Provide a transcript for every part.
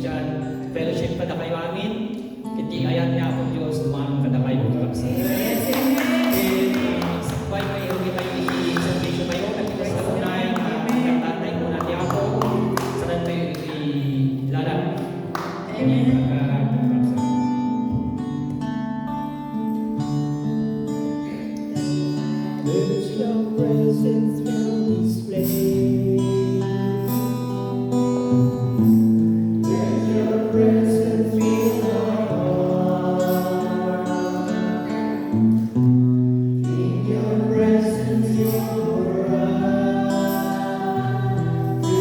Christian fellowship kada kayo amin. Iti ayan niya ako Diyos, dumanong kada kayo kaksa. Sakbay kayo, kayo i-servisyo kayo, nagkikas na unay, nagtatay ko natin ako, saan kayo ilalang. Amen. Let your presence fill this place. Let your presence fill our heart. In your presence, you're right. To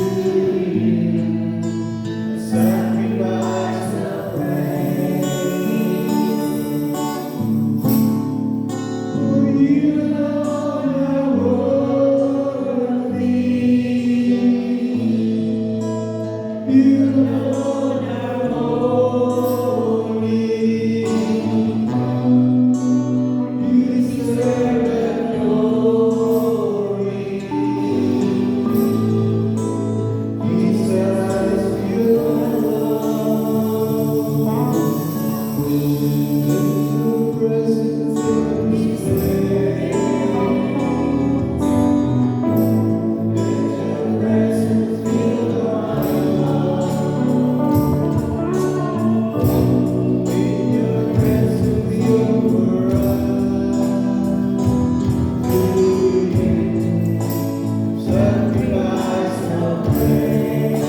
you, a sacrifice of praise. For you alone are worthy. You alone are holy. You deserve the glory. Jesus, you alone. Let your presence fill this place. Let your presence fill our heart. In your presence, you're right. Sacrifice of praise.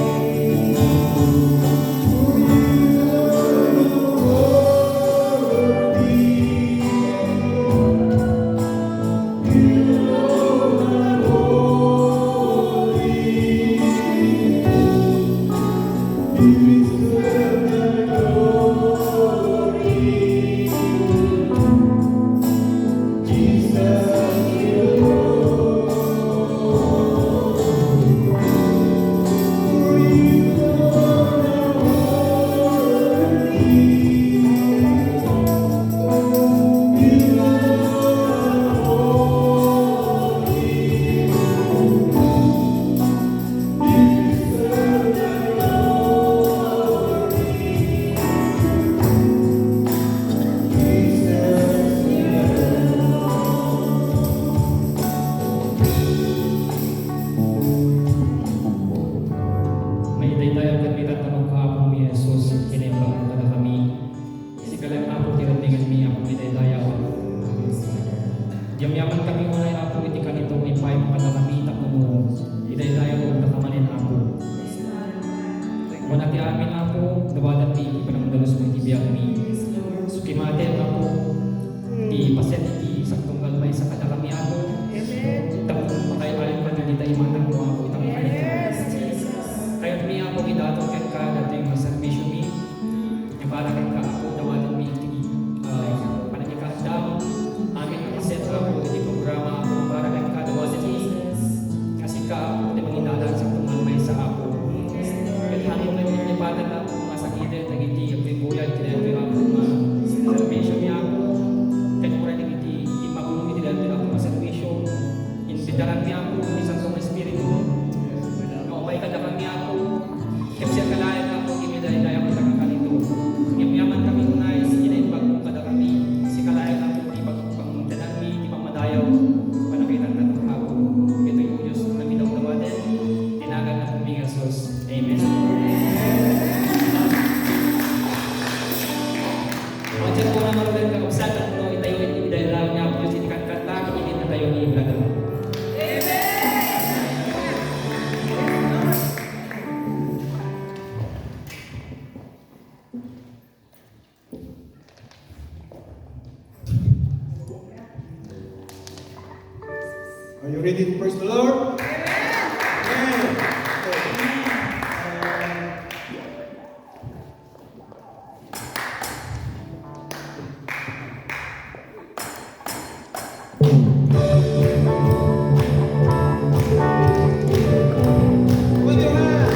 For you alone are worthy. You alone are holy. You deserve the glory. Jesus, you alone. For you alone are worthy. You alone are holy. You deserve the glory. Jesus, you May daydayan kami tatanong ka ako mi Jesus, kinembang kada kami. Sikalang ako tiratingan mi ako mi daydayaw. Yamyaman kami unay ako iti kanito ipay kada kami tapno mo. Idaydayaw ko nakamanin ako. Wala ti amin ako, dawadan ti ipanangdalos mo iti biyag mi. Sukimaten ako, ti paset iti saktong galmay sa kada kami ako. Tapos patay alin pa na dita imanang mo ako itang kanito. Kaya mi ako idato ken ka dati yung servisyo mi. Ibarakan ka ako dawadan mi iti panagikasdam. Amin nakaset ako iti programa ako ibarakan ka dawadan mi. Kasi ka ako iti mangindalan sa tumanmay sa ako. Kaya hangin na yung ibadan na ako masakit nagiti yung biguyan kinaya ako servisyo mi ako. Kaya mura nagiti imagulong iti dati ako servisyo. Inbitaran mi ako ni Santong Espiritu. Kaumay ka na kami ako. Kapsiya kalayan ako, imiday-day ako sa kakalito. Ngimyaman kami unay, inainbag mo kada kami. Si kalayan ako, ipagpangdanan mi, ipamadayaw. Panakitan na ng ako. Ito yung Diyos na minaw-tawanan. Tinagan na kami Jesus. Amen. Diyan po na marulan ka kapsat at no, itayo imiday-day niya ako. Diyos inikat-kata, init na tayo ni Brother. Are you ready to praise the Lord? Amen. With your hand.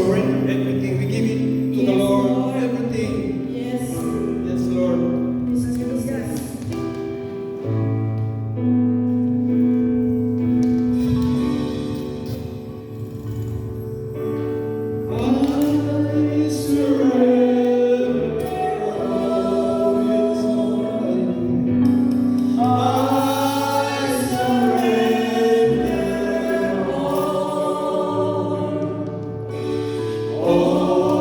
surrender everything. We give it to the Lord. Everything. Yes. Yes, Lord. I surrender all, yes, Lord. I surrender all.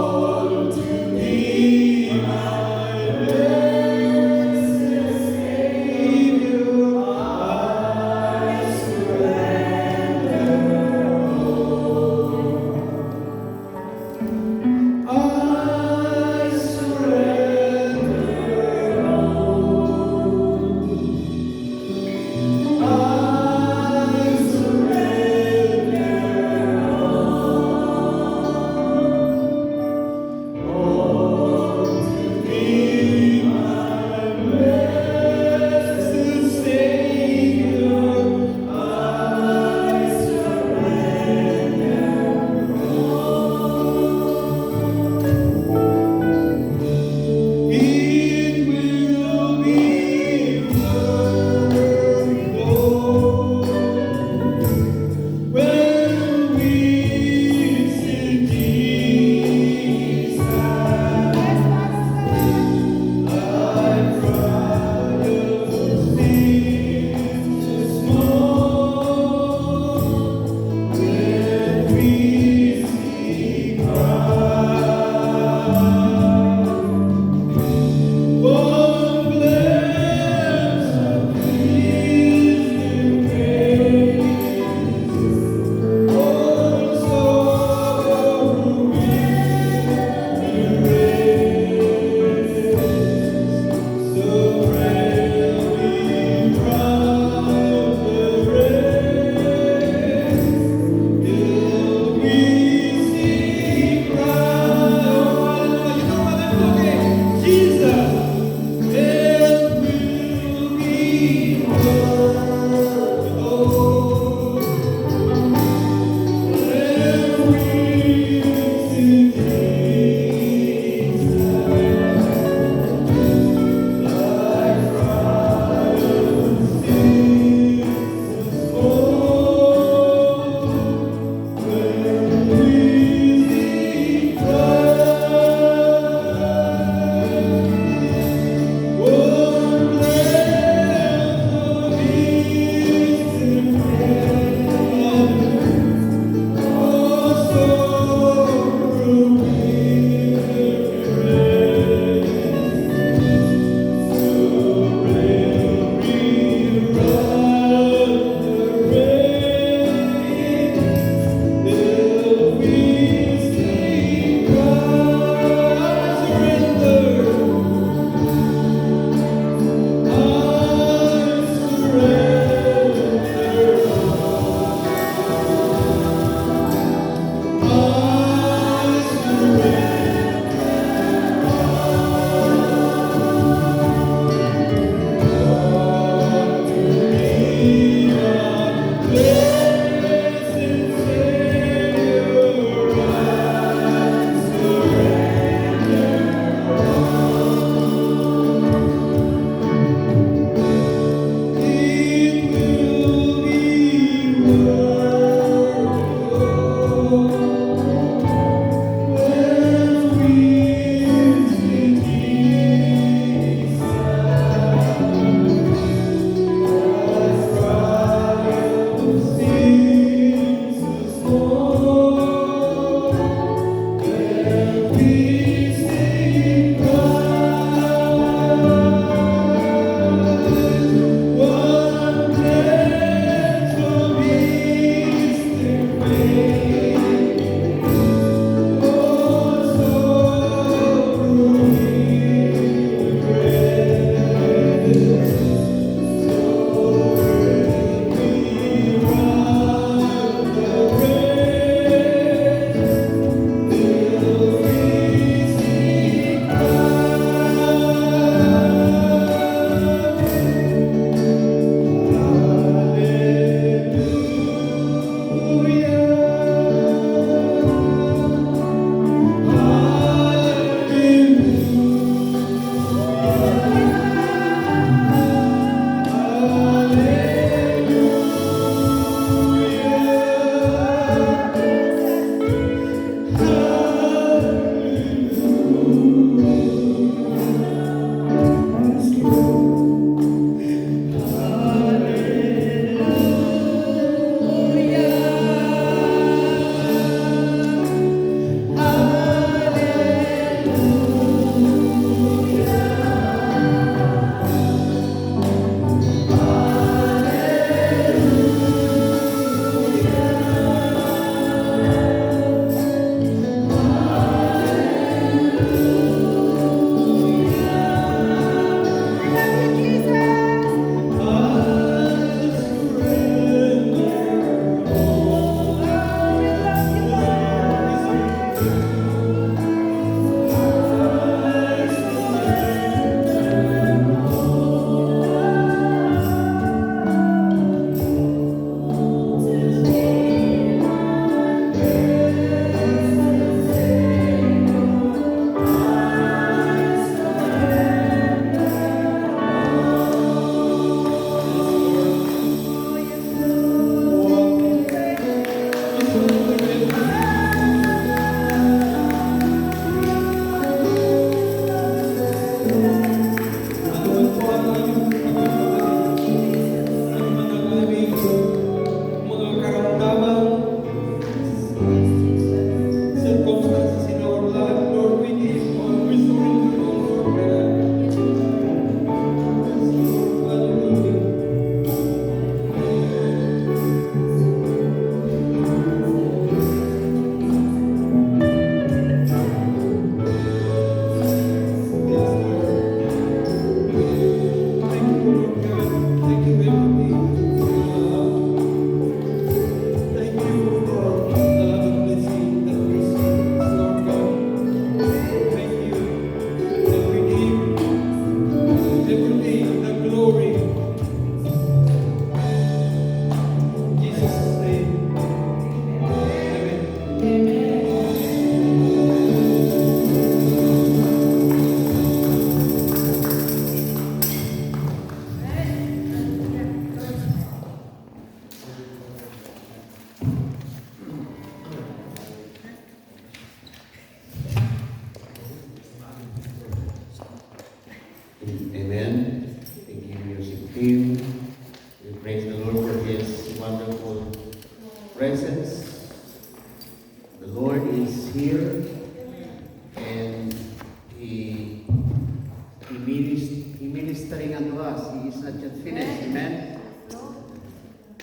not yet finished. Amen?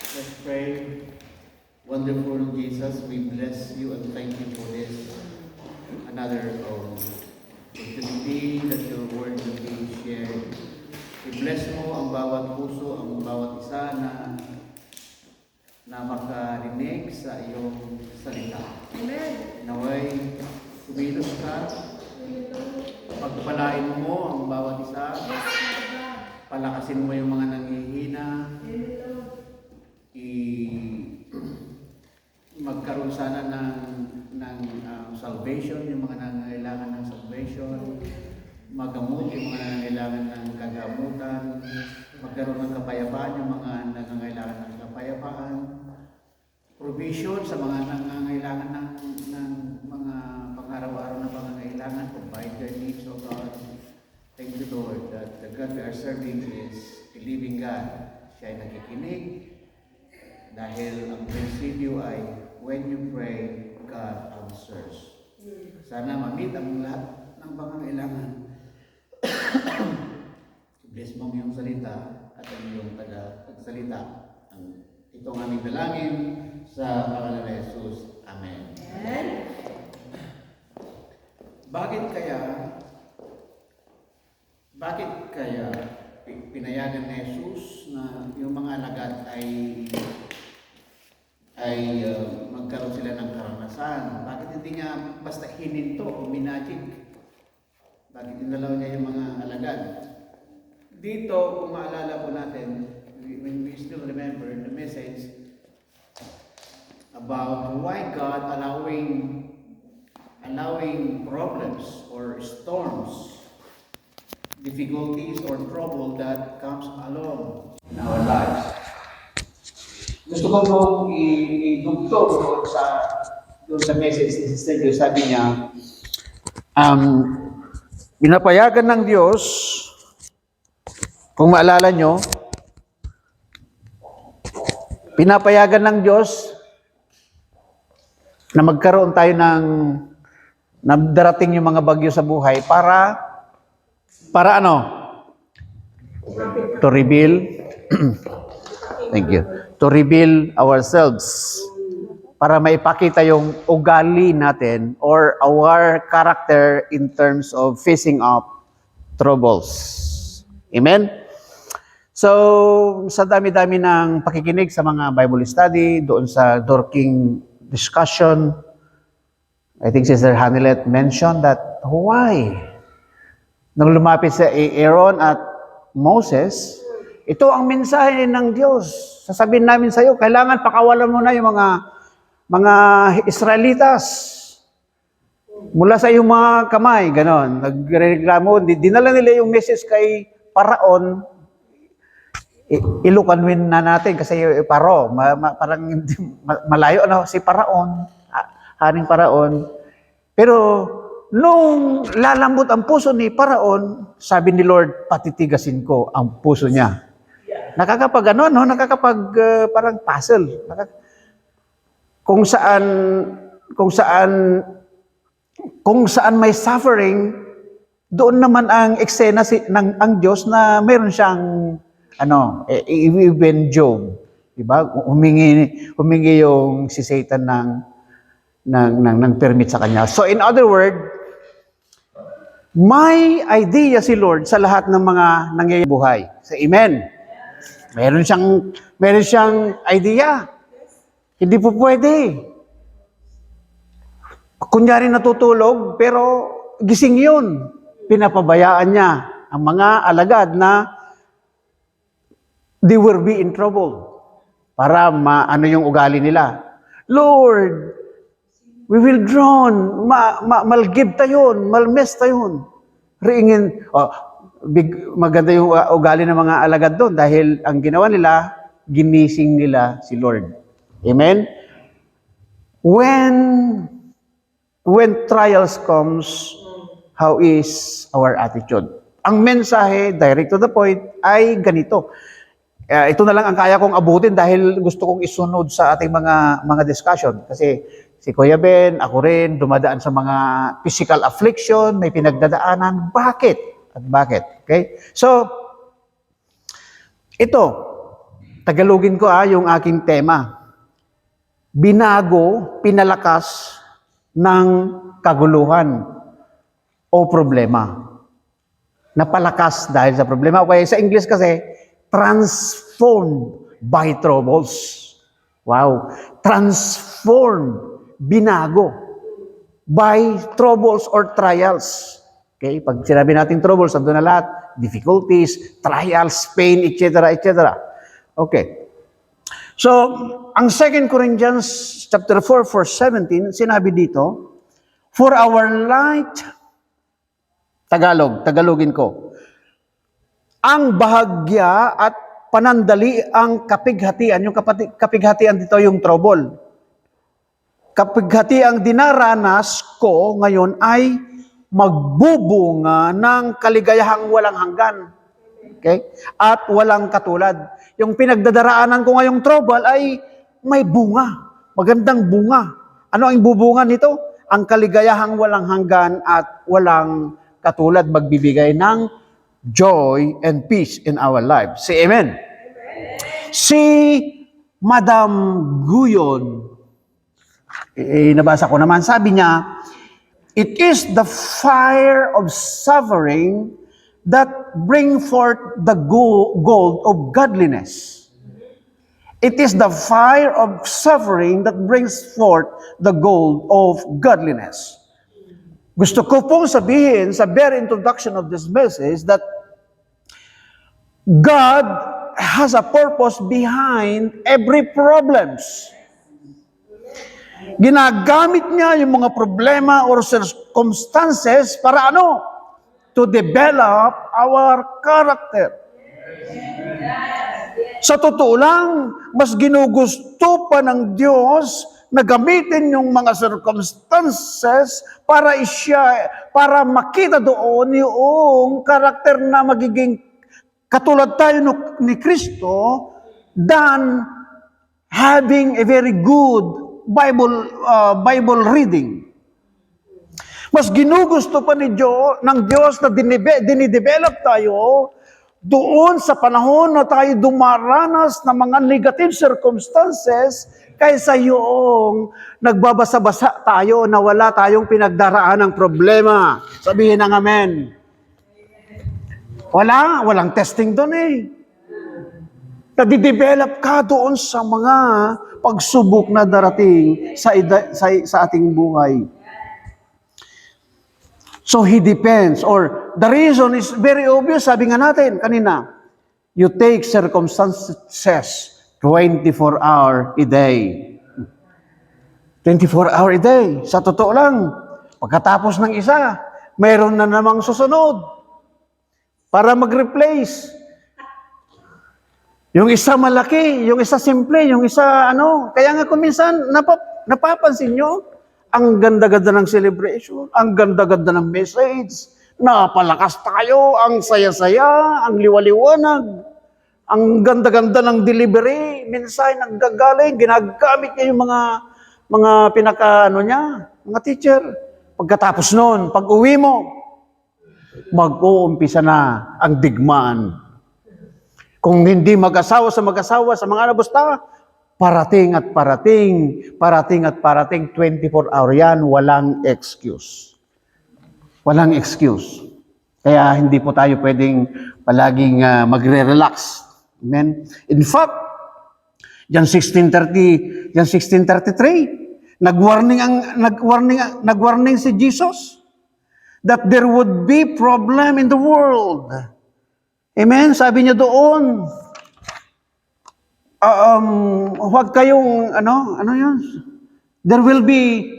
Let's pray. Wonderful Jesus, we bless you and thank you for this another opportunity that your word will be shared. I-bless mo ang bawat puso, ang bawat isa na makarinig sa iyong salita. Amen. Naway, kumilos ka, pagpalain mo ang bawat isa, palakasin mo yung mga nanghihina, magkaroon sana ng salvation, yung mga nangangailangan ng salvation, magamot yung mga nangangailangan ng kagamutan, magkaroon ng kapayapaan yung mga nangangailangan ng kapayapaan, provision sa mga nangangailangan ng mga pang-araw-araw na pangangailangan, provide their needs, O God. Thank you, Lord, that the God we are serving is a living God. Siya ay nakikinig dahil ang prinsipyo ay when you pray, God answers. Sana ma-meet ang lahat ng pangangailangan. Bless mo ang iyong salita at ang iyong tagapagsalita. Ito ang aming dalangin sa pangalan ni Jesus. Amen. Amen. Bakit kaya pinayagan ni Jesus na yung mga alagad ay magkaroon sila ng karanasan? Bakit hindi niya basta hininto o minagic? Bakit inalaw niya yung mga alagad? Dito, kung maalala po natin, when we still remember the message about why God allowing problems or storms, difficulties or trouble that comes along in our lives. Gusto ko pong idugtog doon sa message ni Sister Jo. Sabi niya, pinapayagan ng Diyos, kung maalala nyo, pinapayagan ng Diyos na magkaroon tayo ng darating yung mga bagyo sa buhay para ano? To reveal thank you. To reveal ourselves. Para maipakita yung ugali natin or our character in terms of facing up troubles. Amen? So, sa dami-dami ng pakikinig sa mga Bible study, doon sa Dorking discussion, I think Sister Hanelet mentioned that why? Nung lumapit sa Aaron at Moses, ito ang mensahe ng Diyos. Sasabihin namin sa iyo, kailangan pakawalan mo na yung mga Israelitas mula sa iyong mga kamay, ganon. Nagreklamo, dinala nila yung message kay Paraon. Ilukanwin na natin kasi Paro, parang malayo na si Paraon, haring Paraon. Pero nung lalambot ang puso ni Paraon, sabi ni Lord, patitigasin ko ang puso niya. Nakakapag ano, no? Parang puzzle. Kung saan may suffering, doon naman ang eksena ang Diyos na mayroon siyang even Job, diba? Humingi yung si Satan ng permit sa kanya. So in other word, may idea si Lord sa lahat ng mga nangyayari buhay. So amen. Meron siyang idea. Hindi po pwede. Kunyari natutulog, pero gising yun. Pinapabayaan niya ang mga alagad na they will be in trouble. Para maano yung ugali nila. Lord, we will drown. Malgib tayon. Malmes tayon. Riingin. Maganda yung ugali ng mga alagad doon dahil ang ginawa nila, ginising nila si Lord. Amen? When trials comes, how is our attitude? Ang mensahe, direct to the point, ay ganito. Ito na lang ang kaya kong abutin dahil gusto kong isunod sa ating mga discussion. Kasi si Kuya Ben, ako rin, dumadaan sa mga physical affliction, may pinagdadaanan. Bakit? At bakit? Okay? So, Ito, Tagalogin ko yung aking tema. Binago, pinalakas ng kaguluhan o problema. Napalakas dahil sa problema. Okay, sa English kasi, transformed by troubles. Wow. Transformed, binago by troubles or trials. Okay, pag sinabi natin troubles, ando na lahat, difficulties, trials, pain, etc., etc. Okay. So, ang 2 Corinthians chapter 4, verse 17, sinabi dito, for our light, Tagalogin ko, ang bahagya at panandali ang kapighatian. Yung kapighatian dito yung trouble. Kapighatiang dinaranas ko ngayon ay magbubunga ng kaligayahang walang hanggan. Okay? At walang katulad. Yung pinagdadaraanan ko ngayong trouble ay may bunga. Magandang bunga. Ano ang bubunga nito? Ang kaligayahang walang hanggan at walang katulad, magbibigay ng joy and peace in our lives. Say amen. Si Madam Guyon, nabasa ko naman, sabi niya, it is the fire of suffering that bring forth the gold of godliness. It is the fire of suffering that brings forth the gold of godliness. Gusto ko pong sabihin sa very introduction of this message that God has a purpose behind every problems. Ginagamit niya yung mga problema or circumstances para ano? To develop our character. Sa totoo lang, mas ginugusto pa ng Diyos na gamitin yung mga circumstances para makita doon yung karakter na magiging katulad tayo ni Kristo than having a very good Bible reading. Mas ginugusto pa ng Diyos na dinidevelop tayo doon sa panahon na tayo dumaranas ng mga negative circumstances kaysa yung nagbabasa-basa tayo na wala tayong pinagdaraan ng problema. Sabihin ng amen. Walang testing doon Nadidevelop ka doon sa mga pagsubok na darating sa ating buhay. So He depends, or the reason is very obvious, sabi nga natin kanina, you take circumstances 24 hours a day. 24 hours a day. Sa totoo lang, pagkatapos ng isa, mayroon na namang susunod para mag-replace. Yung isa malaki, yung isa simple, yung isa Kaya nga kung minsan, napapansin nyo, ang ganda-ganda ng celebration, ang ganda-ganda ng message, napalakas tayo, ang saya-saya, ang liwaliwanag, ang ganda-ganda ng delivery, minsan naggagaling, ginagamit niya yung mga mga teacher. Pagkatapos noon, pag uwi mo, mag-uumpisa na ang digmaan. Kung hindi mag-asawa sa mga anak, basta parating at parating, 24 hour yan, walang excuse. Walang excuse. Kaya hindi po tayo pwedeng palaging magre-relax. Amen? In fact, John 16:33, nagwarning si Jesus that there would be problem in the world. Amen? Sabi niya doon, huwag kayong, ano yun? There will be,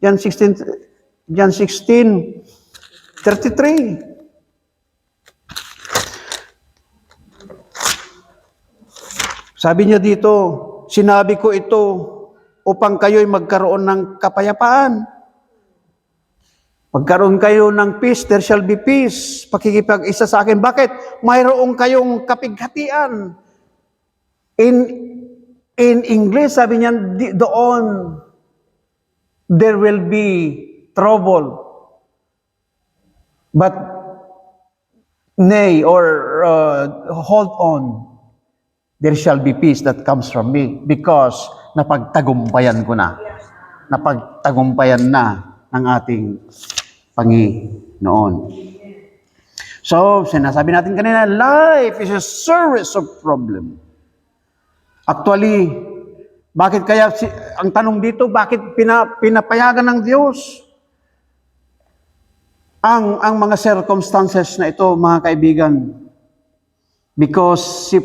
John 16:33. Sabi niya dito, sinabi ko ito upang kayo'y magkaroon ng kapayapaan. Magkaroon kayo ng peace, there shall be peace. Pakikipag-isa sa akin. Bakit? Mayroong kayong kapighatian. In English, sabi niya doon, there will be trouble. But nay, or hold on, there shall be peace that comes from me because napagtagumpayan ko na. Napagtagumpayan na ng ating Panginoon. So, sinasabi natin kanina, life is a series of problem. Actually, bakit kaya, ang tanong dito, bakit pinapayagan ng Diyos ang mga circumstances na ito, mga kaibigan? Because si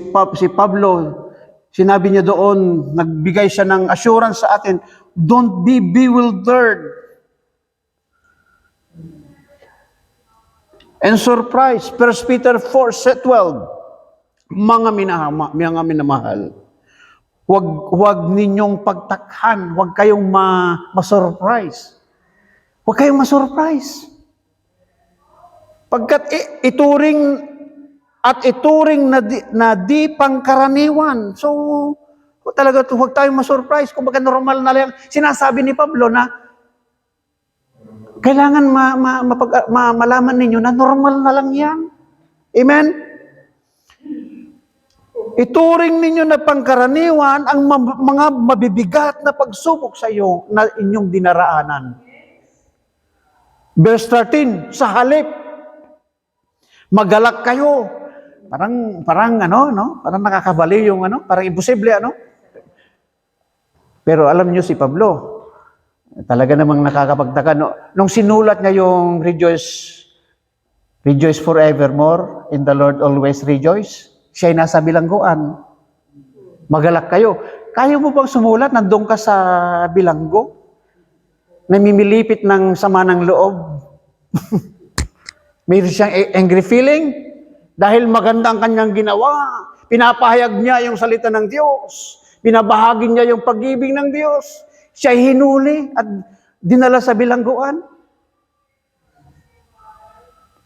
Pablo, sinabi niya doon, nagbigay siya ng assurance sa atin, don't be bewildered and surprised. 1 Peter 4:12, mga minamahal, huwag ninyong pagtakhan, huwag kayong ma-surprise. Huwag kayong ma-surprise. Pagkat ituring na di pangkaraniwan. So, talaga huwag tayong ma-surprise. Kung baga normal na lang. Sinasabi ni Pablo na kailangan malaman ninyo na normal na lang yan. Amen? Ituring ninyo na pangkaraniwan ang mga mabibigat na pagsubok sa iyo na inyong dinaraanan. Verse 13, sa halip, magalak kayo. Parang parang nakakabali yung parang imposible Pero alam niyo si Pablo, talaga namang nakakapagtaka. Nung sinulat niya yung rejoice forevermore, in the Lord always rejoice, siya'y nasa bilangguan. Magalak kayo. Kaya mo bang sumulat, nandun ka sa bilanggo? Namimilipit ng sama ng loob? Mayroon siyang angry feeling? Dahil maganda ang kanyang ginawa. Pinapahayag niya yung salita ng Diyos. Binabahagi niya yung pag-ibig ng Diyos. Siya'y hinuli at dinala sa bilangguan.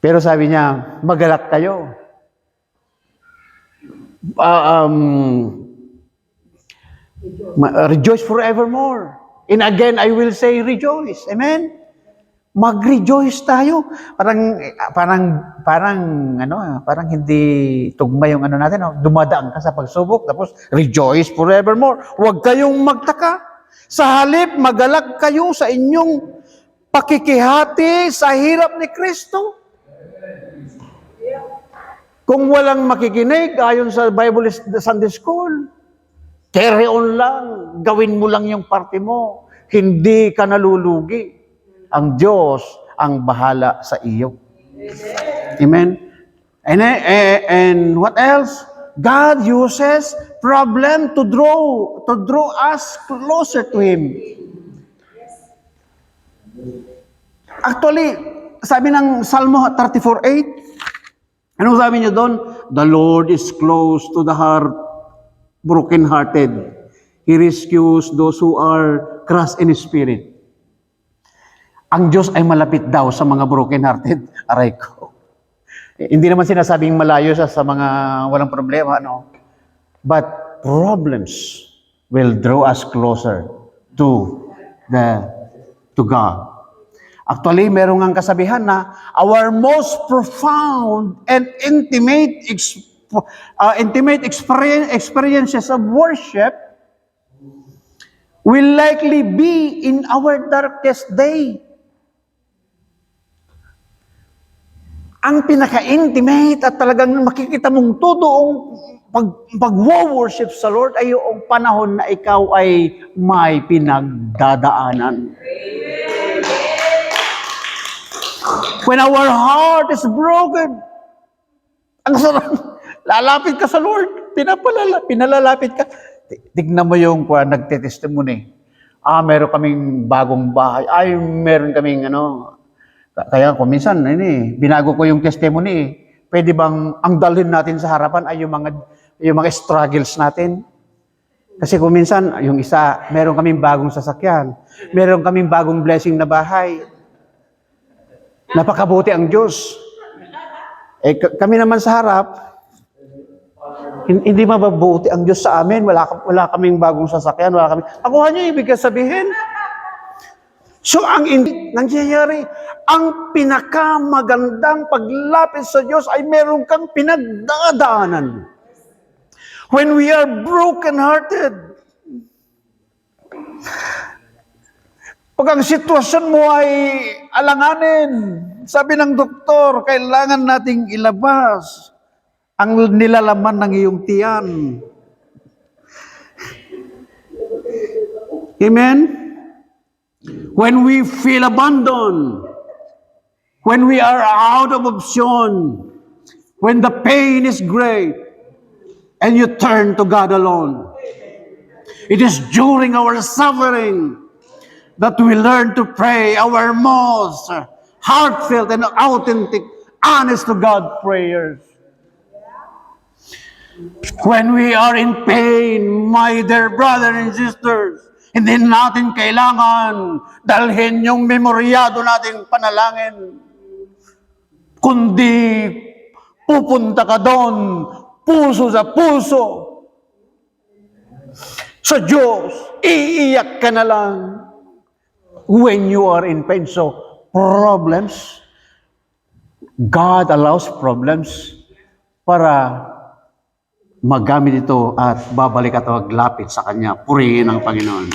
Pero sabi niya, magalak kayo. Rejoice forevermore. And again, I will say rejoice. Amen? Mag-rejoice tayo. Parang hindi tugma yung natin. Dumadaan ka sa pagsubok, tapos rejoice forevermore. Huwag kayong magtaka. Sa halip, magalak kayo sa inyong pakikihati sa hirap ni Kristo. Kung walang makikinig, ayon sa Bible Sunday School, carry on lang. Gawin mo lang yung parte mo. Hindi ka nalulugi. Ang Diyos ang bahala sa iyo. Amen? And what else? God uses problem to draw us closer to Him. Actually, sabi ng Salmo 34:8, anong sabi niya doon? The Lord is close to the heart, broken-hearted. He rescues those who are crushed in spirit. Ang Diyos ay malapit daw sa mga broken-hearted. Aray ko. Hindi naman sinasabing malayo sa mga walang problema, no? But problems will draw us closer to God. Actually, meron ngang kasabihan na our most profound and intimate experiences of worship will likely be in our darkest day. Ang pinaka-intimate at talagang makikita mong totoong pag-worship sa Lord ay yung panahon na ikaw ay may pinagdadaanan. When our heart is broken, ang sarap, lalapit ka sa Lord, pinalalapit ka. Tignan mo yung nagte-testimony. Meron kaming bagong bahay. Meron kaming Kaya kung minsan, binago ko yung testimony. Pwede bang ang dalhin natin sa harapan ay yung mga struggles natin? Kasi kung minsan, yung isa, meron kaming bagong sasakyan. Meron kaming bagong blessing na bahay. Napakabuti ang Diyos. Kami naman sa harap, hindi mababuti ang Diyos sa amin. Wala kaming bagong sasakyan. Ako niyo ibig sabihin. So nangyayari, ang pinakamagandang paglapit sa Diyos ay meron kang pinagdadaanan. When we are broken-hearted, pag ang sitwasyon mo ay alanganin, sabi ng doktor, kailangan nating ilabas ang nilalaman ng iyong tiyan. Amen? When we feel abandoned, when we are out of option, when the pain is great, and you turn to God alone. It is during our suffering that we learn to pray our most heartfelt and authentic, honest to God prayers. When we are in pain, my dear brothers and sisters, hindi natin kailangan dalhin yung memoryado nating panalangin. Kundi pupunta ka doon, puso sa puso, sa Diyos, iiyak ka na lang when you are in pain. So, problems, God allows problems para magamit ito at babalik at maglapit sa Kanya. Purihin ang Panginoon.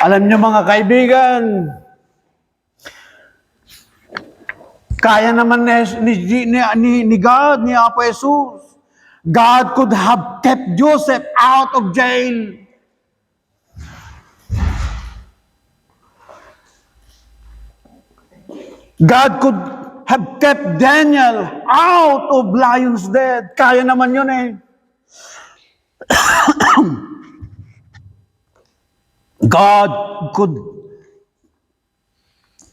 Alam niyo mga kaibigan, kaya naman ni God, ni Apo Jesus. God could have kept Joseph out of jail. God could have kept Daniel out of lion's den. Kaya naman yun eh. God could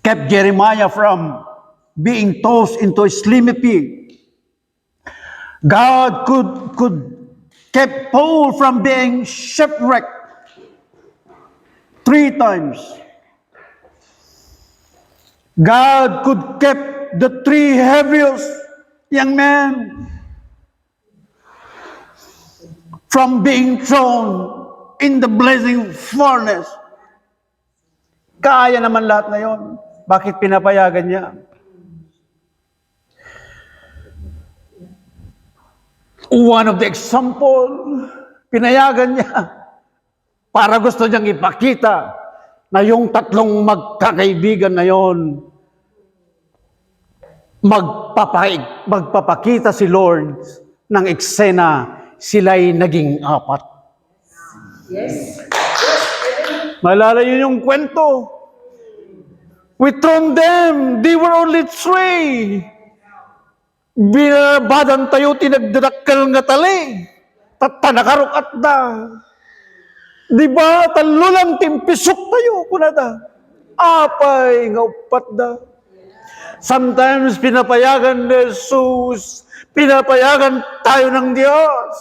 kept Jeremiah from being tossed into a slimy pig. God could kept Paul from being shipwrecked 3 times. God could kept the 3 heaviest young men from being thrown in the blazing furnace. Kaya naman lahat na yon. Bakit pinapayagan niya? One of the example, pinayagan niya para gusto niyang ipakita na yung 3 magkakaibigan na yon, magpapakita si Lord ng eksena, sila'y naging 4. Yes. Malala yun yung kwento. We thrown them, they were only 3. Binabadan tayo, tinagdadakkel nga tali. Tatanakarok da. Di ba? Talo lang timpisok tayo. Kunada. Apay, nga upat da. Sometimes pinapayagan ni Jesus, pinapayagan tayo ng Diyos.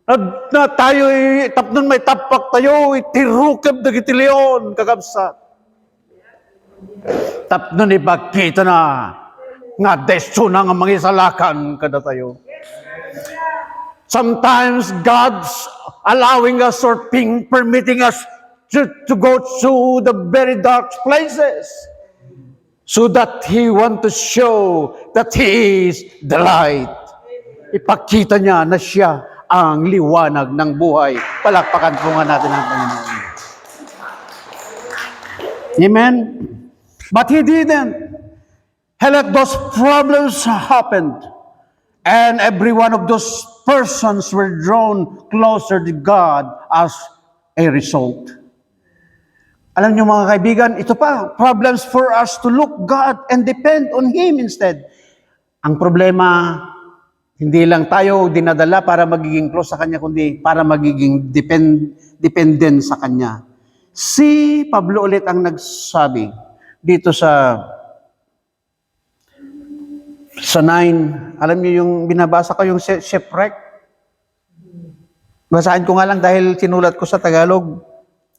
At na tayo, tapnon may tapak tayo, itirukab na gitilion, kakabsat. Tapnon ipagkita na, nga deso na nga mangisalakan kada tayo. Sometimes God's allowing us or permitting us to go through the very dark places so that He want to show that He is the light. Ipakita niya na siya ang liwanag ng buhay. Palakpakan po nga natin ang Panginoon. Amen? But He didn't. He let those problems happen. And every one of those persons were drawn closer to God as a result. Alam niyo mga kaibigan, ito pa, problems for us to look God and depend on Him instead. Ang problema, hindi lang tayo dinadala para magiging close sa Kanya, kundi para magiging dependent sa Kanya. Si Pablo ulit ang nagsabi dito sa 9, alam niyo yung binabasa ko yung shipwreck? Basahin ko nga lang dahil sinulat ko sa Tagalog.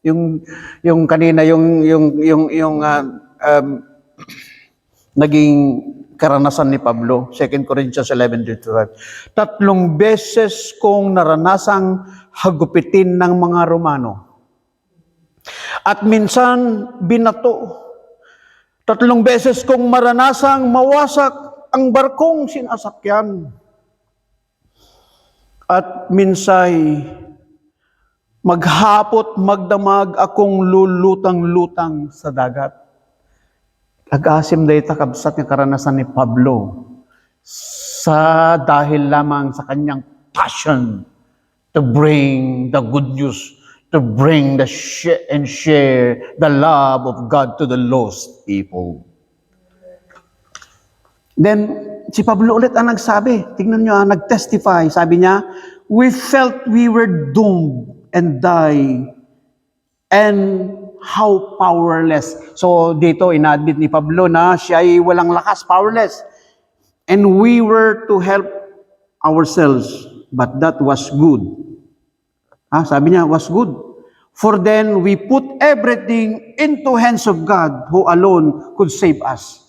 Yung kanina naging karanasan ni Pablo, 2 Corinthians 11:25. 3 beses kong naranasang hagupitin ng mga Romano. At minsan, binato. 3 beses kong maranasang mawasak ang barkong sinasakyan. At minsay, maghapot magdamag akong lulutang-lutang sa dagat. Ag-asim day takabsat ng karanasan ni Pablo sa dahil lamang sa kanyang passion to bring the good news, to bring and share the love of God to the lost people. Then, si Pablo ulit ang nagsabi, tingnan nyo, nag-testify, sabi niya, we felt we were doomed and die, and how powerless. So, dito, ina-admit ni Pablo na siya ay walang lakas, powerless. And we were to help ourselves, but that was good. Sabi niya, was good. For then, we put everything into hands of God, who alone could save us.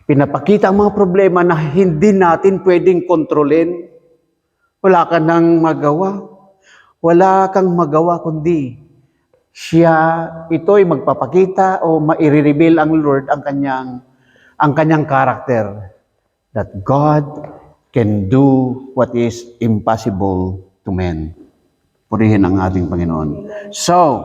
Pinapakita ang mga problema na hindi natin pwedeng kontrolin. Wala ka nang magawa. Wala kang magawa kundi ito'y magpapakita o maire-reveal ang Lord ang kanyang karakter. That God can do what is impossible to men. Purihin ang ating Panginoon. So,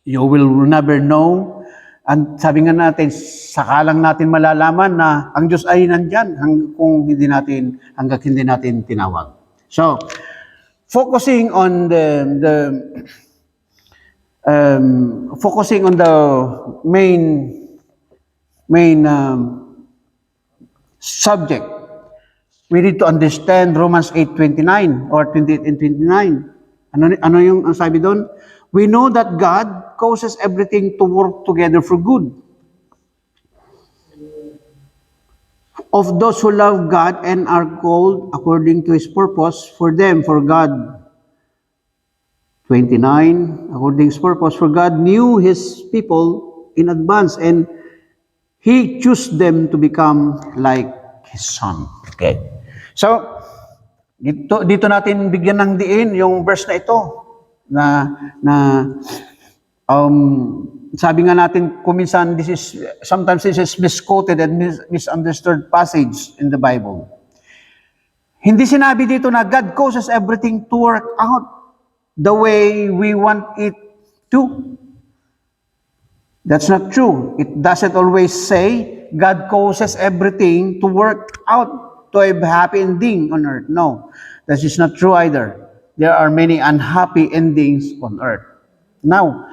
you will never know. And sabi nga natin, sakalang natin malalaman na ang Diyos ay nandyan hanggang hindi natin tinawag. So, focusing on the main subject, we need to understand Romans 8:29 or 28 and 29. Ano yung ang sabi doon? We know that God causes everything to work together for good of those who love God and are called according to His purpose for them, for God. 29, according to His purpose, for God knew His people in advance and He chose them to become like His Son. Okay. So, dito natin bigyan ng diin yung verse na ito sabi nga natin kuminsan sometimes this is misquoted and misunderstood passage in the Bible. Hindi sinabi dito na God causes everything to work out the way we want it to. That's not true. It doesn't always say God causes everything to work out to a happy ending on earth. No, that is not true either. There are many unhappy endings on earth. Now,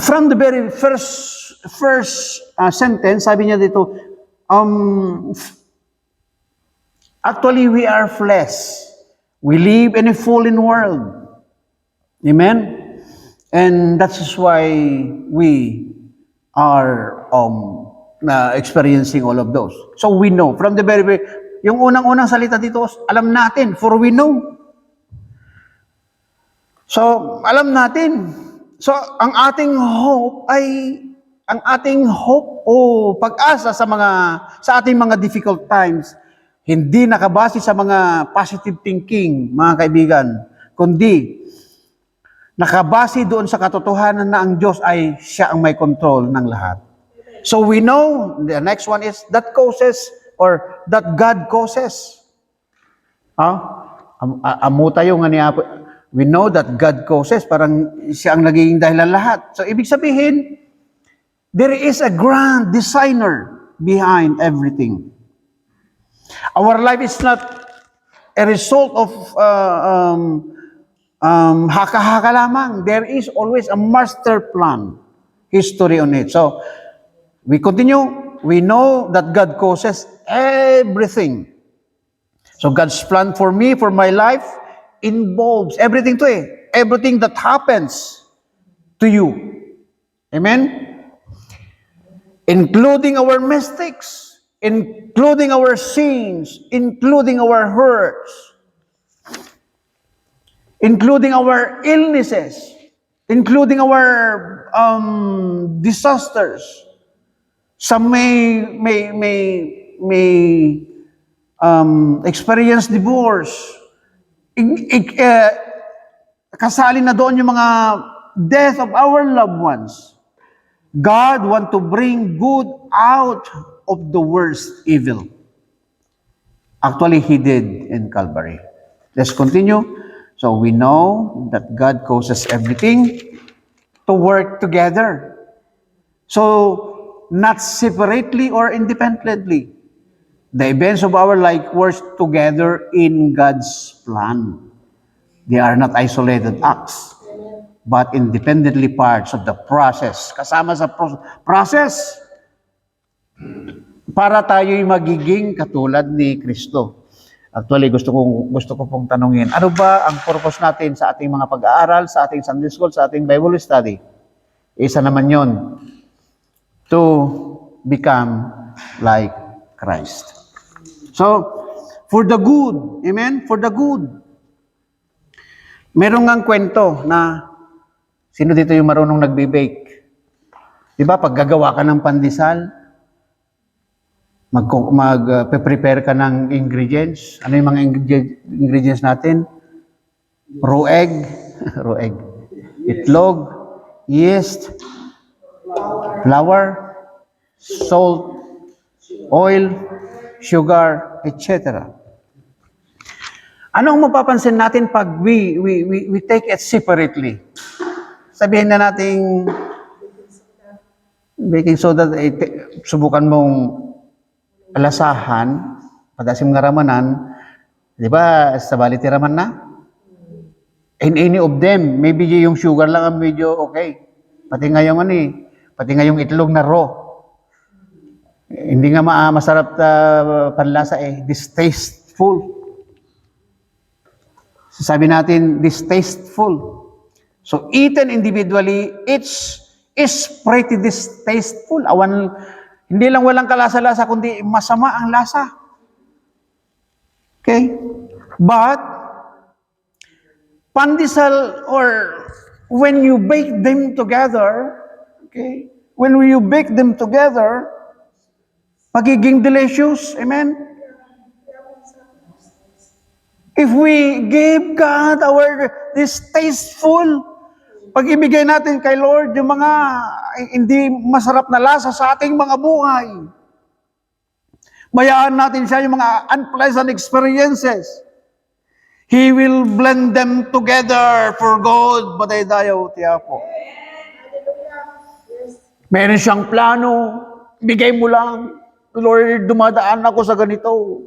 from the very first sentence, sabi niya dito, actually we are flesh. We live in a fallen world. Amen? And that is why we are experiencing all of those. So we know, from the very, yung unang-unang salita dito, alam natin, for we know. So, alam natin. So, ang ating hope o pag-asa sa ating mga difficult times, hindi nakabase sa mga positive thinking, mga kaibigan, kundi nakabase doon sa katotohanan na ang Diyos ay siya ang may control ng lahat. So we know, the next one is that causes or that God causes. Amo tayo nga niya. We know that God causes, parang siya ang nagiging dahilan lahat. So ibig sabihin, there is a grand designer behind everything. Our life is not a result of haka-haka lamang. There is always a master plan, history on it. So, we continue. We know that God causes everything. So, God's plan for me, for my life, involves everything everything that happens to you. Amen? Including our mistakes, including our sins, including our hurts, including our illnesses, including our disasters. Some may experience divorce. Kasali na doon yung mga death of our loved ones, God want to bring good out of the worst evil. Actually, He did in Calvary. Let's continue. So we know that God causes everything to work together. So, not separately or independently. The events of our life work together in God's plan. They are not isolated acts, but independently parts of the process. Kasama sa process para tayo'y magiging katulad ni Kristo. Actually, gusto ko pong tanungin, ano ba ang purpose natin sa ating mga pag-aaral, sa ating Sunday School, sa ating Bible study? Isa naman yon, to become like Christ. So, for the good, amen? For the good. Merong ngang kwento na, sino dito yung marunong nagbe-bake? Di ba, pag gagawa ka ng pandesal, mag-prepare ka ng ingredients. Ano yung mga ingredients natin? Raw egg, raw egg, itlog, yeast, flour, salt, oil, sugar, etc. Ano ang mapapansin natin pag we take it separately? Sabihin na nating baking soda, subukan mong alasahan, padasim nga ramanan, di ba, sa baliti raman na? In any of them, maybe yung sugar lang ang medyo okay. Pati nga yung pati nga yung itlog na raw. Hindi nga masarap panlasa distasteful. Sabi natin, distasteful. So, eaten individually, is pretty distasteful. Hindi lang walang kalasa-lasa, kundi masama ang lasa. Okay? But, pandesal, or when you bake them together, okay? When you bake them together, magiging delicious. Amen? If we give God distasteful, pag ibigay natin kay Lord yung mga hindi masarap na lasa sa ating mga buhay, bayaan natin siya yung mga unpleasant experiences, He will blend them together for good. Batay tayo, tiyapo. Meron siyang plano, bigay mo lang, Lord, dumadaan ako sa ganito.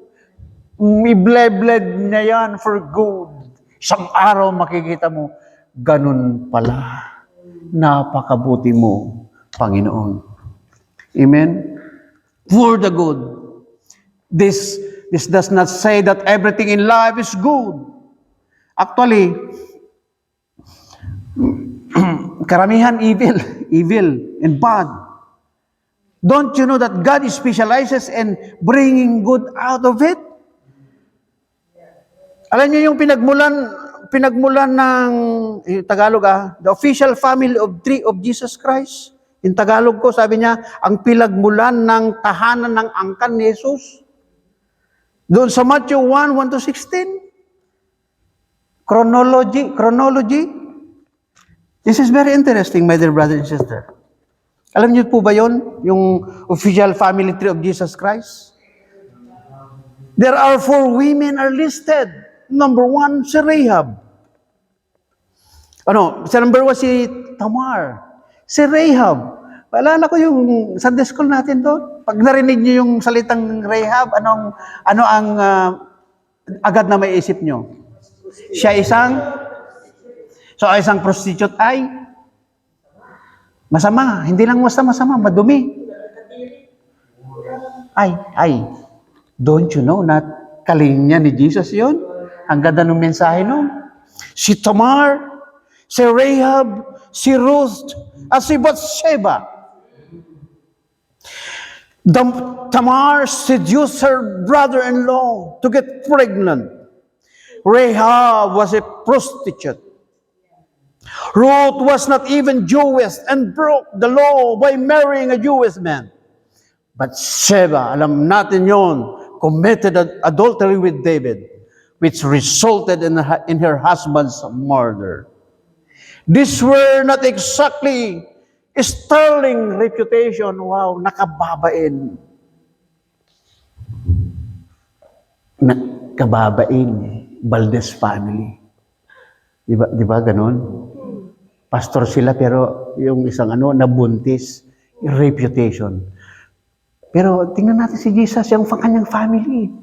I-bled niya yan for good. Isang araw makikita mo, ganun pala. Napakabuti mo, Panginoon. Amen? For the good. This does not say that everything in life is good. Actually, karamihan evil and bad. Don't you know that God specializes in bringing good out of it? Alam niyo yung pinagmulan ng Tagalog, the official family of three of Jesus Christ. In Tagalog ko, sabi niya, ang pinagmulan ng tahanan ng angkan ni Jesus. Doon sa Matthew 1:1-16. Chronology. This is very interesting, my dear brother and sister. Alam niyo po ba yon, yung official family tree of Jesus Christ? There are 4 women are listed. Number 1, si Rahab. Sa number 1, si Tamar. Si Rahab. Paalala ko yung Sunday school natin doon. Pag narinig niyo yung salitang Rahab, ano ang agad na may isip niyo? Siya isang prostitute ay masama. Hindi lang masama, madumi. Ay. Don't you know na kalinya ni Jesus yon? Ang ganda ng mensahe nun. Si Tamar, si Rahab, si Ruth, at si Bathsheba. Tamar seduced her brother-in-law to get pregnant. Rahab was a prostitute. Ruth was not even Jewish and broke the law by marrying a Jewish man. But Sheba, alam natin yon, committed adultery with David, which resulted in her husband's murder. These were not exactly sterling reputation. Wow, nakababain. Nakababain. Valdez family. Di ba ganon? Pastor sila pero yung isang nabuntis, yung reputation. Pero tingnan natin si Jesus, yung kanyang family.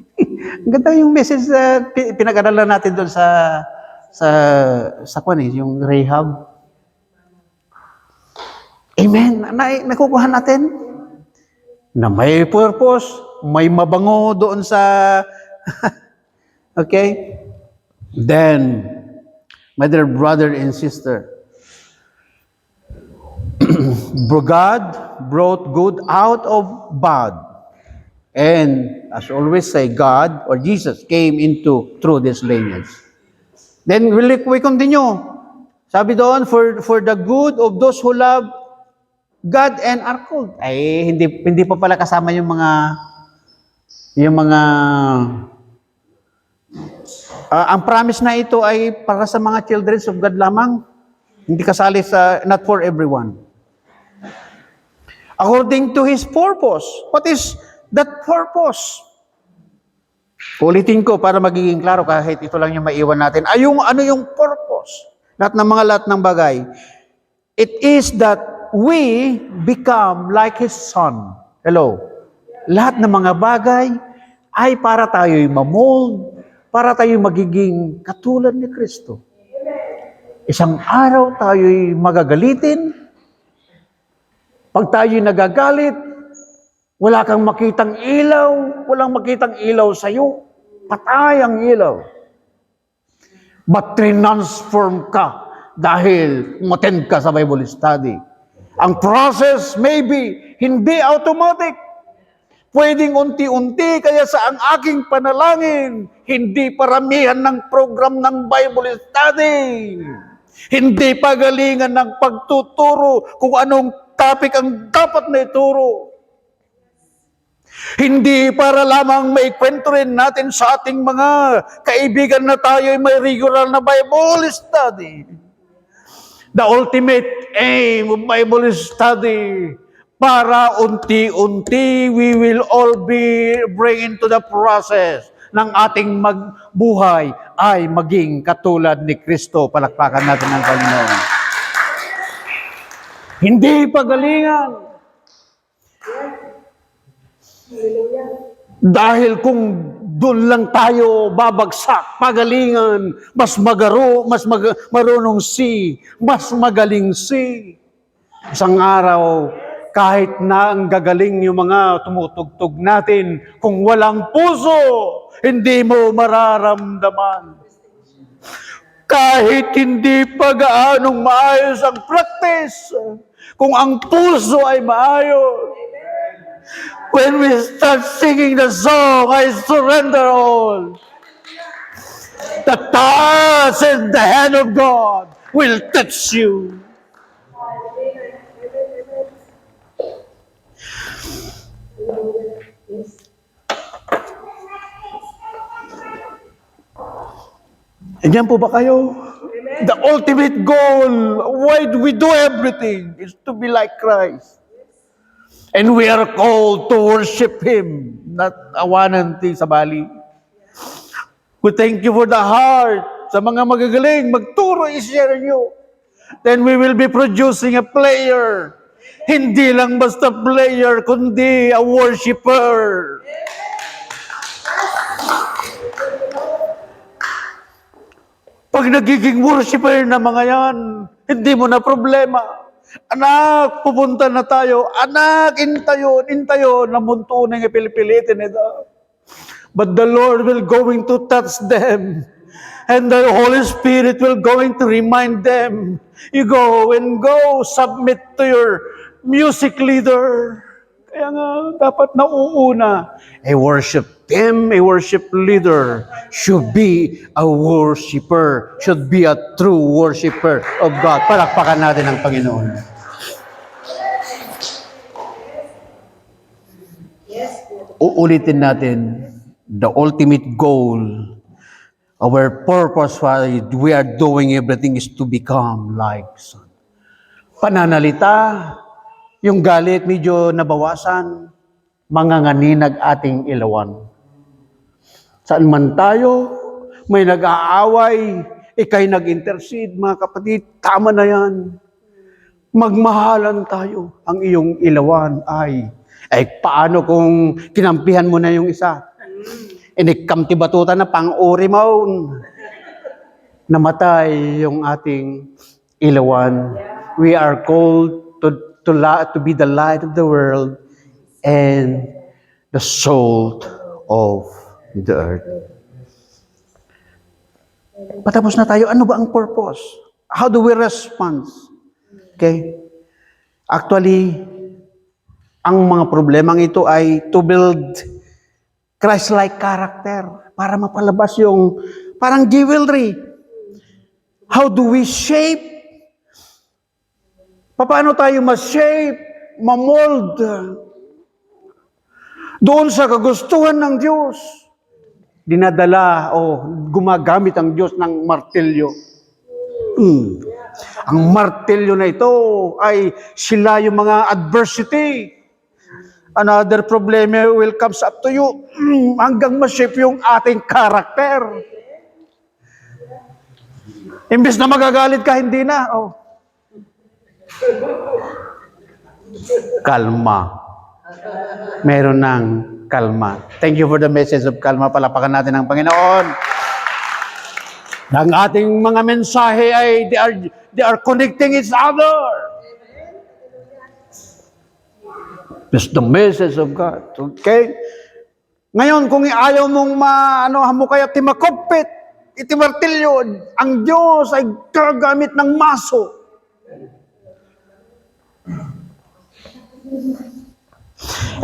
Ang ganda yung message na pinag-aralan natin doon sa yung Rahab. Amen. Nakukuha natin na may purpose, may mabango doon sa okay? Then, my dear brother and sister, God brought good out of bad. And as I always say, God or Jesus came through this lineage. Then we continue. Sabi doon, for the good of those who love God and are called. Ay, hindi pa pala kasama yung mga ang promise na ito ay para sa mga children of God lamang. Hindi kasali not for everyone. According to His purpose. What is that purpose? Ulitin ko para magiging klaro kahit ito lang yung maiwan natin. Ano yung purpose? Lahat ng bagay. It is that we become like His Son. Hello? Lahat ng mga bagay ay para tayo'y mamold, para tayo'y magiging katulad ni Kristo. Isang araw tayo'y magagalitin. Pag tayo'y nagagalit, wala kang makitang ilaw, walang makitang ilaw sa'yo. Patay ang ilaw. But transform ka dahil umattend ka sa Bible study. Ang process maybe hindi automatic. Pwedeng unti-unti, kaya sa ang aking panalangin, hindi paramihan ng program ng Bible study. Hindi pagalingan ng pagtuturo kung anong topic ang dapat na ituro. Hindi para lamang maikwento rin natin sa ating mga kaibigan na tayo ay may regular na Bible study. The ultimate aim of Bible study, para unti-unti we will all be bring into the process ng ating magbuhay ay maging katulad ni Kristo. Palakpakan natin ang Panginoon. Hindi pagalingan. Dahil kung doon lang tayo babagsak, pagalingan, mas marunong mas magaling Isang araw, kahit na ang gagaling yung mga tumutugtog natin, kung walang puso, hindi mo mararamdaman. Kahit hindi pa gaanong maayos ang practice, kung ang puso ay maayos. When we start singing the song, I surrender all. The touch and the hand of God will touch you. Diyan po ba kayo? The ultimate goal, why do we do everything, is to be like Christ. And we are called to worship Him, not awanan sa bali. We thank you for the heart. Sa mga magagaling, magturo, i-share nyo. Then we will be producing a player. Hindi lang basta player, kundi a worshiper. Pag nagiging worshiper na mga yan, hindi mo na problema. Anak, pupunta na tayo. Anak, intayo, namunto na yung pilipilitin ito. But the Lord will going to touch them. And the Holy Spirit will going to remind them. You go, submit to your music leader. Kaya nga, dapat nauuna. A worship leader should be a worshiper, should be a true worshiper of God. Palakpakan natin ang Panginoon. Uulitin natin, the ultimate goal Our purpose why we are doing everything is to become like Son. Pananalita, yung galit medyo nabawasan, manganganinag ating ilawan. Saan man tayo, may nag-aaway, ikay nag-intercede, mga kapatid, tama na yan. Magmahalan tayo. Ang iyong ilawan ay paano kung kinampihan mo na yung isa? Inikamti batutan na pang-uri mo. Namatay yung ating ilawan. We are called to be the light of the world and the salt of the earth. Patapos na tayo, ano ba ang purpose? How do we respond? Okay? Actually, ang mga problemang ito ay to build Christ-like character para mapalabas yung parang jewelry. How do we shape? Paano tayo ma-shape, ma-mold doon sa kagustuhan ng Diyos? Dinadala o gumagamit ang Diyos ng martilyo. Ang martilyo na ito ay sila yung mga adversity. Another problem will comes up to you hanggang ma-shape yung ating character. Imbes na magagalit ka, hindi na. Oh. Kalma. Meron ng kalma. Thank you for the message of kalma. Palapakan natin ang Panginoon. Ang ating mga mensahe ay they are connecting each other. It's the message of God. Okay? Ngayon, kung ayaw mong mo kaya timakopit, itimartilyo, ang Diyos ay gagamit ng maso.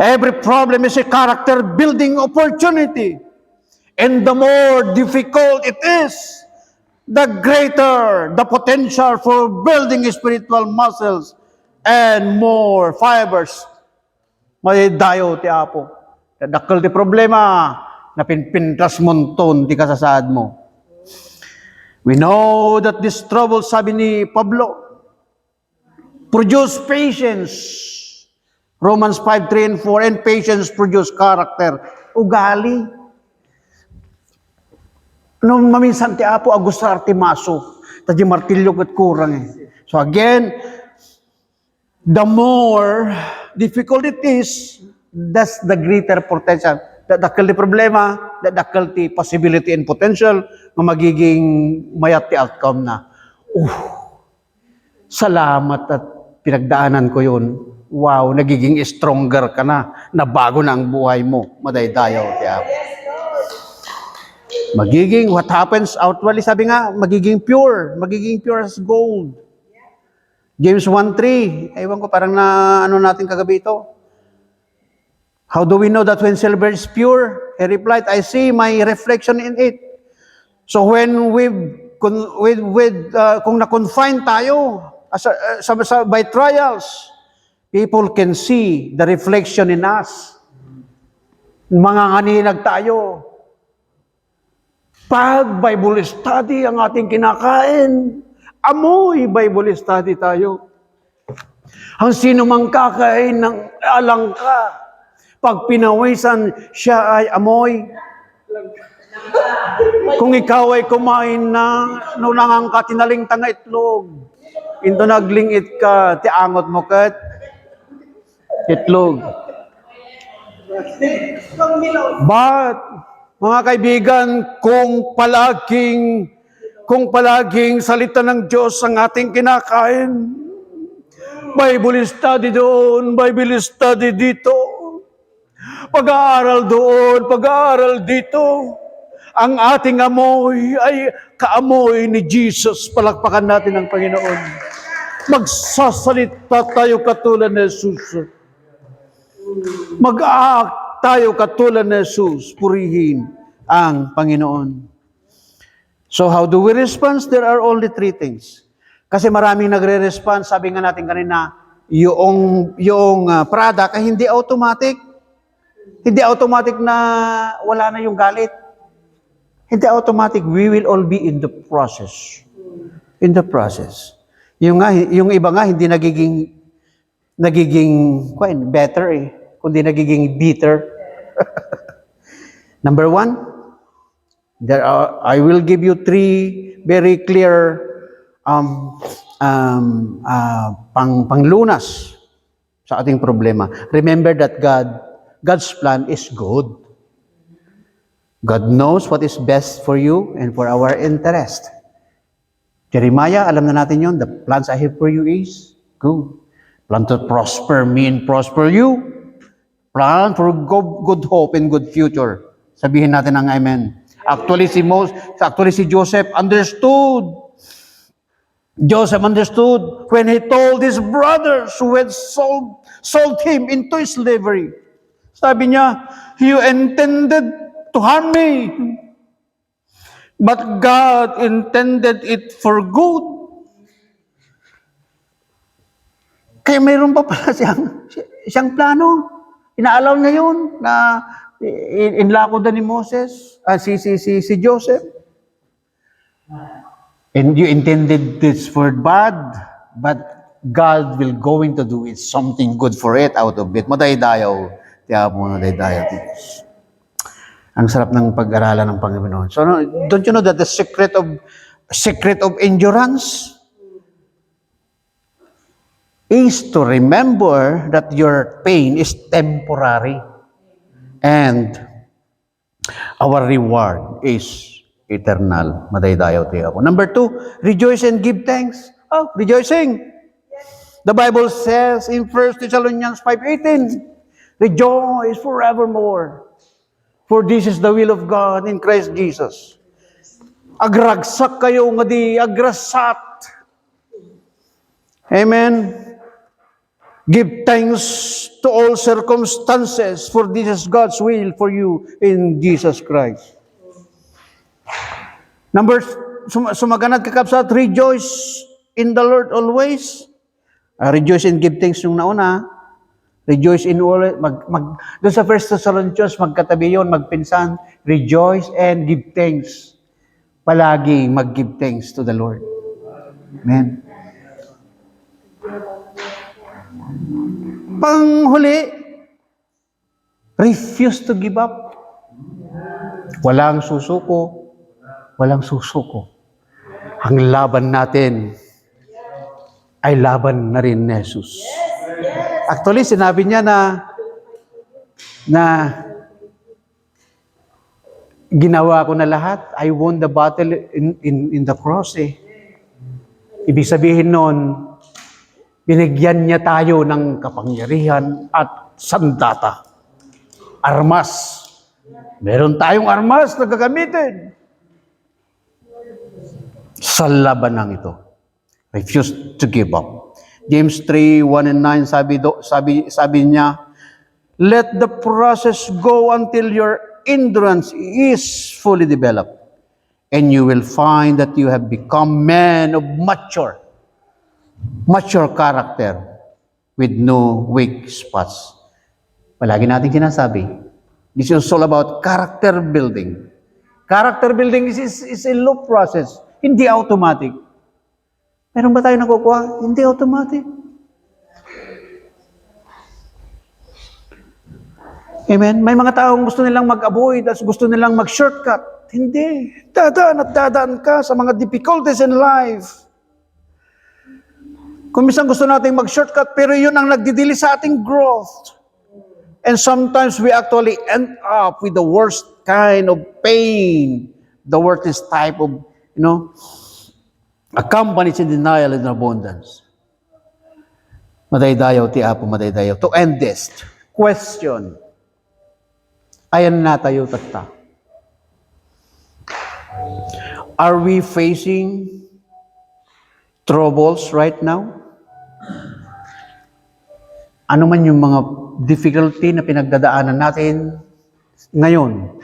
Every problem is a character building opportunity. And the more difficult it is, the greater the potential for building spiritual muscles and more fibers. May dayo ti Apo. Dakal ti problema na pinpintras monton ti kasasad mo. We know that this trouble, sabi ni Pablo, produce patience. Romans 5:3 and 4, and patience produce character. Ugali. Nung maminsan ti Apo, agusar ti maso. Tadi martilyo kat kurang eh. So again, the more difficult it is, that's the greater potential. Dakal ti problema, dakal ti possibility and potential na magiging mayat ti outcome na. Salamat at pinagdaanan ko yun. Wow, nagiging stronger ka na. Nabago na ang buhay mo. Madaydayaw ti Apo. Magiging, what happens outwardly, sabi nga, magiging pure as gold. James 1:3, ewan ko, parang natin kagabi ito. How do we know that when silver is pure? He replied, I see my reflection in it. So when kung na-confine tayo by trials, people can see the reflection in us. Manganganinag tayo. Pag Bible study ang ating kinakain, amoy Bible study tayo. Ang sino mang kakain ng alangka, pag pinawisan, siya ay amoy. Kung ikaw ay kumain na, nunangang ka, tinaling tanga itlog. Into naglingit ka, tiangot mo kat, itlog. But, mga kaibigan, kung palaging salita ng Diyos ang ating kinakain, Bible study doon, Bible study dito, pag-aaral doon, pag-aaral dito, ang ating amoy ay kaamoy ni Jesus. Palakpakan natin ang Panginoon. Magsasalita tayo katulad ni Jesus. Mag-act tayo katulad ni Jesus, purihin ang Panginoon. So how do we respond? There are only three things. Kasi maraming nagre-respond, sabi nga natin kanina, yung product ay hindi automatic. Hindi automatic na wala na yung galit. Hindi automatic, we will all be in the process. In the process. Yung iba nga, hindi nagiging better eh, kundi nagiging bitter. Number one, I will give you three very clear panglunas sa ating problema. Remember that God's plan is good. God knows what is best for you and for our interest. Jeremiah, alam na natin yon. The plans I have for you is good. Plan to prosper me and prosper you. Plan for good hope and good future. Sabihin natin ang amen. Actually, si Joseph understood. Joseph understood when he told his brothers who had sold him into slavery. Sabi niya, you intended to harm me, but God intended it for good. Kaya mayroon pa pala siyang plano. Inaalaw niya yun na inlako ni Moses, si Joseph. And you intended this for bad, but God will going to do it something good for it out of it. Madaydayaw. Tiyaw mo madaydayaw. Ang sarap ng pag-aralan ng Panginoon. So, don't you know that the secret of endurance is to remember that your pain is temporary and our reward is eternal. Madaydayaw tiyaw mo. Number 2, rejoice and give thanks. Oh, rejoicing. The Bible says in 1 Thessalonians 5:18, rejoice forevermore. For this is the will of God in Christ Jesus. Agragsak kayo nga di agrasat. Amen. Give thanks to all circumstances, for this is God's will for you in Jesus Christ. Number, sumaganad kakapsat, rejoice in the Lord always. Rejoice and give thanks yung nauna. Rejoice in all, doon sa 1 Thessalonians, magkatabi yun, magpinsan, rejoice and give thanks. Palagi mag-give thanks to the Lord. Amen. Panghuli, refuse to give up. Walang susuko. Walang susuko. Ang laban natin ay laban na rin ni Jesus. Actually, sinabi niya na ginawa ko na lahat. I won the battle in the cross eh. Ibig sabihin nun, binigyan niya tayo ng kapangyarihan at sandata. Armas. Meron tayong armas na gagamitin sa labanang ito. Refuse to give up. James 3:1 and 9 sabi niya, let the process go until your endurance is fully developed, and you will find that you have become men of mature character with no weak spots. Palagi natin sinasabi, this is all about character building. Character building is a loop process, hindi automatic. Meron ba tayo nakukuha? Hindi automatic. Amen? May mga taong gusto nilang mag-avoid at gusto nilang mag-shortcut. Hindi. Dadaan at dadaan ka sa mga difficulties in life. Kung minsan gusto nating mag-shortcut, pero yun ang nagdidili sa ating growth. And sometimes we actually end up with the worst kind of pain, the worst type of, accompanies in denial and abundance. Madaydayaw ti Apo, madaydayaw. To end this, question. Ayan na tayo tatta. Are we facing troubles right now? Ano man yung mga difficulty na pinagdadaanan natin ngayon?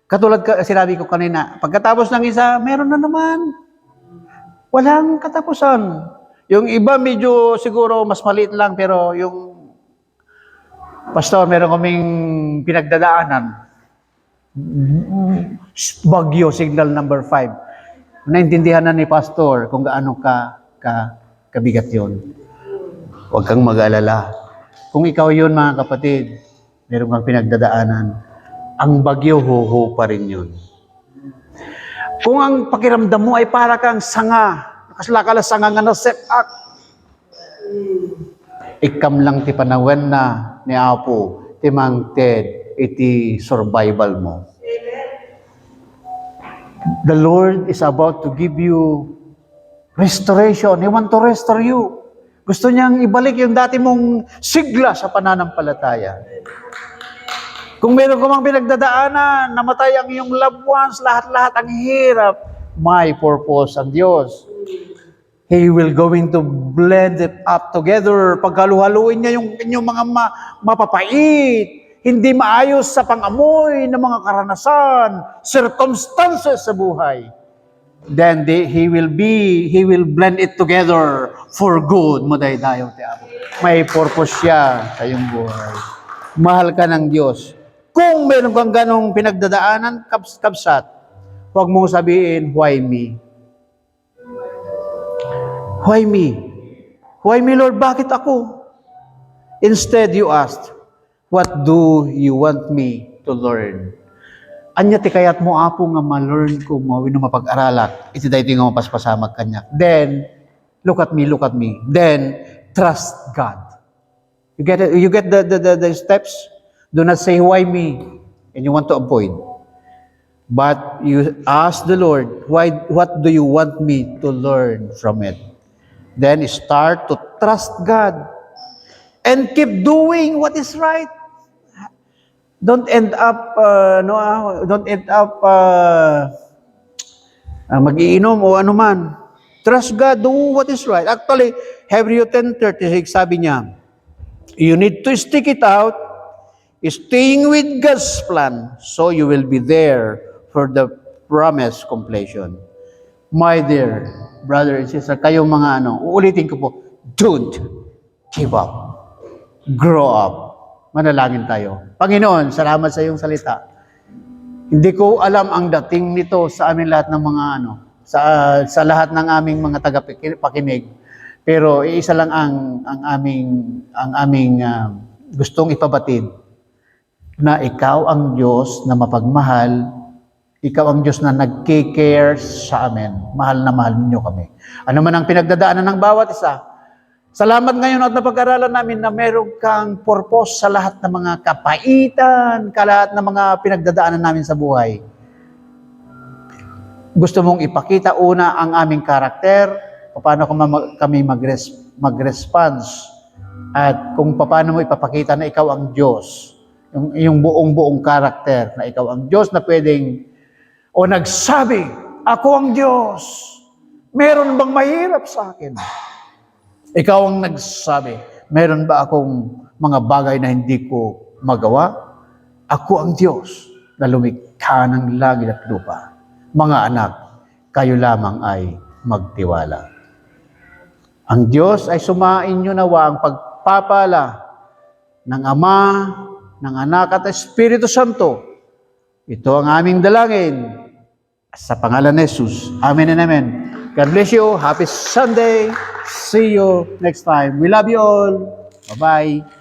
Katulad sinabi ko kanina, pagkatapos ng isa, meron na naman. Walang katapusan. Yung iba medyo siguro mas maliit lang, pero yung pastor, meron kaming pinagdadaanan. Bagyo, signal number 5. Naintindihan na ni Pastor kung gaano kabigat yun. Huwag kang mag-alala. Kung ikaw yun, mga kapatid, meron kang pinagdadaanan, ang bagyo, huho pa rin yun. Kung ang pakiramdam mo ay para kang sanga, nakaslakala sanga nga na set up, ikam lang ti panawen na ni Apo, ti mangted, iti survival mo. The Lord is about to give you restoration. He want to restore you. Gusto niyang ibalik yung dati mong sigla sa pananampalataya. Kung meron ka mang pinagdadaanan, namatay ang iyong loved ones, lahat-lahat ang hirap, may purpose ang Diyos. He will going to blend it up together. Paghalu-haluin niya yung inyong mga mapapait, hindi maayos sa pang-amoy ng mga karanasan, circumstances sa buhay. Then he will blend it together for good. Maday-dayo ti Apo. May purpose siya sa iyong buhay. Mahal ka ng Diyos. Kung meron kang ganong pinagdadaanan, kapsat, huwag mong sabihin, why me? Why me? Why me, Lord? Bakit ako? Instead, you asked, what do you want me to learn? Anya ti kayat mo, Apo, nga ma-learn ko mo, no mapag-aralak, iti dahi nga mapaspasamag kanya. Then, look at me. Then, trust God. You get it? You get the steps? Do not say, why me? And you want to avoid. But you ask the Lord, what do you want me to learn from it? Then start to trust God. And keep doing what is right. Don't end up mag-iinom o ano man. Trust God, do what is right. Actually, Hebrews 10:36 sabi niya, you need to stick it out, staying with God's plan, so you will be there for the promised completion. My dear brother and sister, kayong mga uulitin ko po, don't give up. Grow up. Manalangin tayo. Panginoon, salamat sa iyong salita. Hindi ko alam ang dating nito sa amin lahat ng mga sa lahat ng aming mga tagapakinig. Pero iisa lang ang aming gustong ipabatid na ikaw ang Diyos na mapagmahal, ikaw ang Diyos na nagke-care sa amin. Mahal na mahal ninyo kami. Ano man ang pinagdadaanan ng bawat isa, salamat ngayon at napag-aralan namin na meron kang purpose sa lahat ng mga kapaitan, lahat ng mga pinagdadaanan namin sa buhay. Gusto mong ipakita una ang aming karakter, paano kami mag-response, at kung paano mo ipapakita na ikaw ang Diyos, yung buong karakter na ikaw ang Diyos na pwedeng, o nagsabi, ako ang Diyos, meron bang mahirap sa akin? Ikaw ang nagsabi, meron ba akong mga bagay na hindi ko magawa? Ako ang Diyos na lumikha ng langit at lupa. Mga anak, kayo lamang ay magtiwala. Ang Diyos ay sumain nyo nawa ang pagpapala ng Ama, ng Anak at Espiritu Santo. Ito ang aming dalangin sa pangalan ni Jesus. Amen and amen. God bless you. Happy Sunday. See you next time. We love you all. Bye-bye.